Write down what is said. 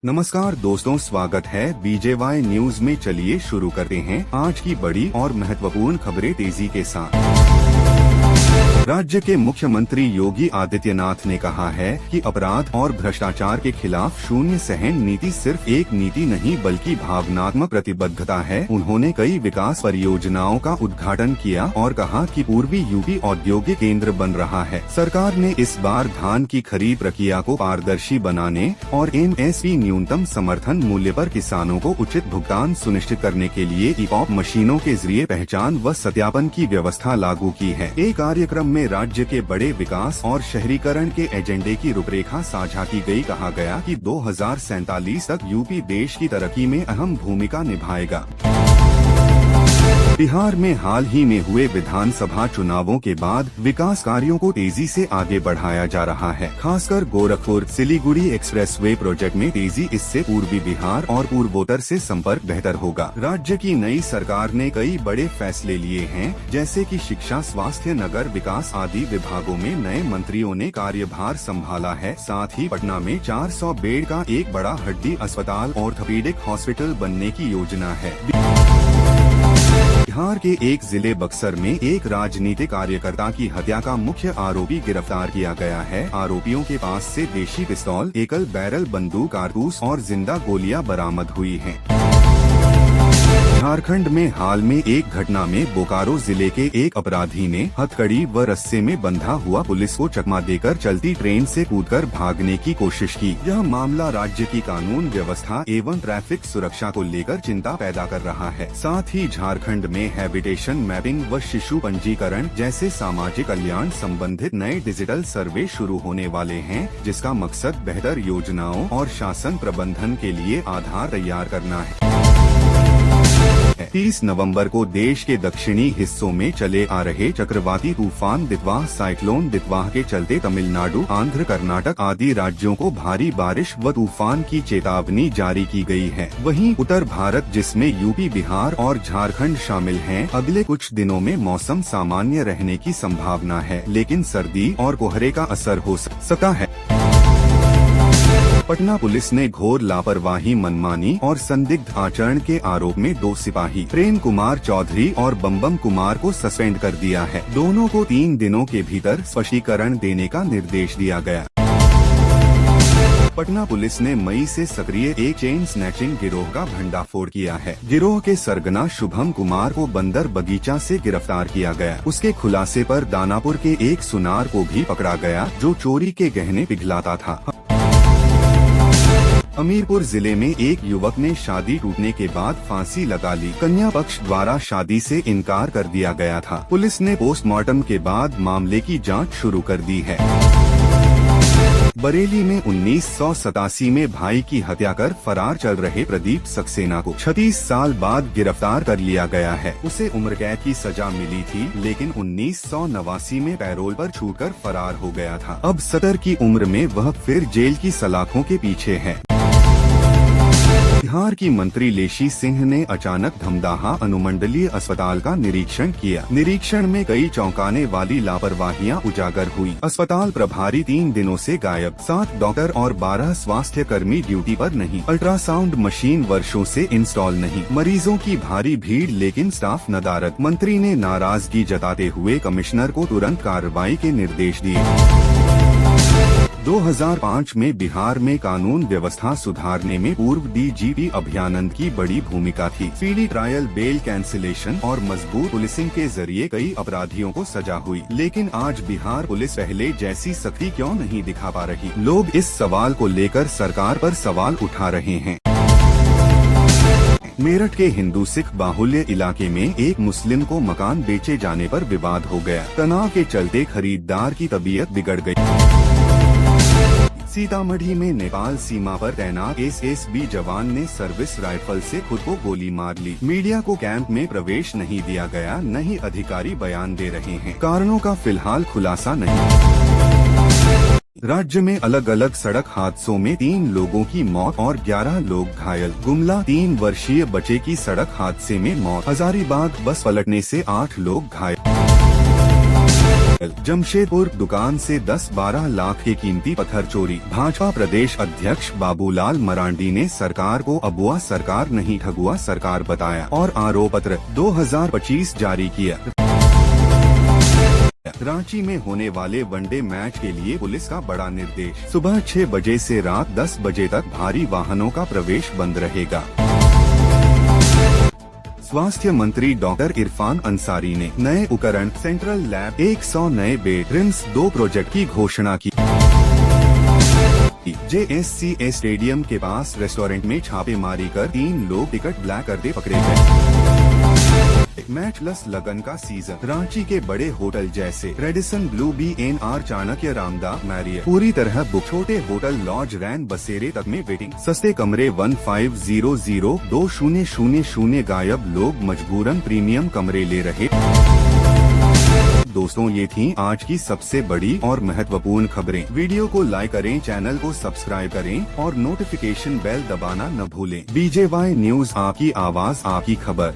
नमस्कार दोस्तों, स्वागत है बीजेवाई न्यूज में। चलिए शुरू करते हैं आज की बड़ी और महत्वपूर्ण खबरें तेजी के साथ। राज्य के मुख्यमंत्री योगी आदित्यनाथ ने कहा है कि अपराध और भ्रष्टाचार के खिलाफ शून्य सहन नीति सिर्फ एक नीति नहीं बल्कि भावनात्मक प्रतिबद्धता है। उन्होंने कई विकास परियोजनाओं का उद्घाटन किया और कहा कि पूर्वी यूपी औद्योगिक केंद्र बन रहा है। सरकार ने इस बार धान की खरीद प्रक्रिया को पारदर्शी बनाने और एमएसपी न्यूनतम समर्थन मूल्य पर किसानों को उचित भुगतान सुनिश्चित करने के लिए ई-पॉप मशीनों के जरिए पहचान व सत्यापन की व्यवस्था लागू की है। एक कार्यक्रम में राज्य के बड़े विकास और शहरीकरण के एजेंडे की रूपरेखा साझा की गई। कहा गया कि 2047 तक यूपी देश की तरक्की में अहम भूमिका निभाएगा। बिहार में हाल ही में हुए विधानसभा चुनावों के बाद विकास कार्यों को तेजी से आगे बढ़ाया जा रहा है। खासकर गोरखपुर सिलीगुड़ी एक्सप्रेसवे प्रोजेक्ट में तेजी, इससे पूर्वी बिहार और पूर्वोत्तर से संपर्क बेहतर होगा। राज्य की नई सरकार ने कई बड़े फैसले लिए हैं, जैसे कि शिक्षा, स्वास्थ्य, नगर विकास आदि विभागों में नए मंत्रियों ने कार्यभार संभाला है। साथ ही पटना में 400 बेड का एक बड़ा हड्डी अस्पताल ऑर्थोपेडिक हॉस्पिटल बनने की योजना है। बिहार के एक जिले बक्सर में एक राजनीतिक कार्यकर्ता की हत्या का मुख्य आरोपी गिरफ्तार किया गया है। आरोपियों के पास से देशी पिस्तौल, एकल बैरल बंदूक, कारतूस और जिंदा गोलियां बरामद हुई हैं। झारखंड में हाल में एक घटना में बोकारो जिले के एक अपराधी ने हथकड़ी व रस्से में बंधा हुआ पुलिस को चकमा देकर चलती ट्रेन से कूदकर भागने की कोशिश की। यह मामला राज्य की कानून व्यवस्था एवं ट्रैफिक सुरक्षा को लेकर चिंता पैदा कर रहा है। साथ ही झारखंड में हैबिटेशन मैपिंग व शिशु पंजीकरण जैसे सामाजिक कल्याण संबंधित नए डिजिटल सर्वे शुरू होने वाले हैं, जिसका मकसद बेहतर योजनाओं और शासन प्रबंधन के लिए आधार तैयार करना है। 30 नवंबर को देश के दक्षिणी हिस्सों में चले आ रहे चक्रवाती तूफान दितवाह साइक्लोन दितवाह के चलते तमिलनाडु, आंध्र, कर्नाटक आदि राज्यों को भारी बारिश व तूफान की चेतावनी जारी की गई है। वहीं उत्तर भारत, जिसमें यूपी, बिहार और झारखंड शामिल हैं, अगले कुछ दिनों में मौसम सामान्य रहने की संभावना है, लेकिन सर्दी और कोहरे का असर हो सकता है। पटना पुलिस ने घोर लापरवाही, मनमानी और संदिग्ध आचरण के आरोप में 2 सिपाही प्रेम कुमार चौधरी और बम्बम कुमार को सस्पेंड कर दिया है। दोनों को 3 दिनों के भीतर स्पष्टीकरण देने का निर्देश दिया गया। पटना पुलिस ने मई से सक्रिय एक चेन स्नैचिंग गिरोह का भंडाफोड़ किया है। गिरोह के सरगना शुभम कुमार को बंदर बगीचा से गिरफ्तार किया गया। उसके खुलासे पर दानापुर के एक सुनार को भी पकड़ा गया, जो चोरी के गहने पिघलाता था। हमीरपुर जिले में एक युवक ने शादी टूटने के बाद फांसी लगा ली। कन्या पक्ष द्वारा शादी से इनकार कर दिया गया था। पुलिस ने पोस्टमार्टम के बाद मामले की जांच शुरू कर दी है। बरेली में 1987 में भाई की हत्या कर फरार चल रहे प्रदीप सक्सेना को 36 साल बाद गिरफ्तार कर लिया गया है। उसे उम्र कैद की सजा मिली थी, लेकिन 1989 में पैरोल पर छूटकर फरार हो गया था। अब 70 की उम्र में वह फिर जेल की सलाखों के पीछे है। बिहार की मंत्री लेशी सिंह ने अचानक धमदाहा अनुमंडलीय अस्पताल का निरीक्षण किया। निरीक्षण में कई चौंकाने वाली लापरवाहियां उजागर हुई। अस्पताल प्रभारी 3 दिनों से गायब, 7 डॉक्टर और 12 स्वास्थ्य कर्मी ड्यूटी पर नहीं। अल्ट्रासाउंड मशीन वर्षों से इंस्टॉल नहीं। मरीजों की भारी भीड़ लेकिन स्टाफ नदारद। मंत्री ने नाराजगी जताते हुए कमिश्नर को तुरंत कार्रवाई के निर्देश दिए। 2005 में बिहार में कानून व्यवस्था सुधारने में पूर्व डीजीपी अभयानंद की बड़ी भूमिका थी। स्पीडी ट्रायल, बेल कैंसिलेशन और मजबूत पुलिसिंग के जरिए कई अपराधियों को सजा हुई। लेकिन आज बिहार पुलिस पहले जैसी सख्ती क्यों नहीं दिखा पा रही? लोग इस सवाल को लेकर सरकार पर सवाल उठा रहे हैं। मेरठ के हिंदू सिख बाहुल्य इलाके में एक मुस्लिम को मकान बेचे जाने पर विवाद हो गया। तनाव के चलते खरीदार की तबीयत बिगड़ गई। सीतामढ़ी में नेपाल सीमा पर तैनात एसएसबी जवान ने सर्विस राइफल से खुद को गोली मार ली। मीडिया को कैंप में प्रवेश नहीं दिया गया, न ही अधिकारी बयान दे रहे हैं। कारणों का फिलहाल खुलासा नहीं। राज्य में अलग अलग सड़क हादसों में 3 लोगों की मौत और 11 लोग घायल। गुमला 3 वर्षीय बच्चे की सड़क हादसे में मौत। हजारीबाग बस पलटने से 8 लोग घायल। जमशेदपुर दुकान से 10-12 लाख के कीमती पत्थर चोरी। भाजपा प्रदेश अध्यक्ष बाबूलाल मरांडी ने सरकार को अबुआ सरकार नहीं ठगुआ सरकार बताया और आरोप पत्र 2025 जारी किया। रांची में होने वाले वनडे मैच के लिए पुलिस का बड़ा निर्देश। सुबह 6 बजे से रात 10 बजे तक भारी वाहनों का प्रवेश बंद रहेगा। स्वास्थ्य मंत्री डॉक्टर इरफान अंसारी ने नए उपकरण, सेंट्रल लैब, 100 नए बेड, रिम्स 2 प्रोजेक्ट की घोषणा की। JSCA स्टेडियम के पास रेस्टोरेंट में छापेमारी कर 3 लोग टिकट ब्लैक करते पकड़े गए। मैच प्लस लगन का सीजन। रांची के बड़े होटल जैसे Radisson Blu, BNR, Chanakya, रामदा, Marriott पूरी तरह बुक। छोटे होटल, लॉज, रैन बसेरे तक में वेटिंग। सस्ते कमरे 1500-2000 गायब। लोग मजबूरन प्रीमियम कमरे ले रहे। दोस्तों, ये थी आज की सबसे बड़ी और महत्वपूर्ण खबरें। वीडियो को लाइक करें, चैनल को सब्सक्राइब करें और नोटिफिकेशन बेल दबाना न भूलें। BJY न्यूज, आपकी आवाज, आपकी खबर।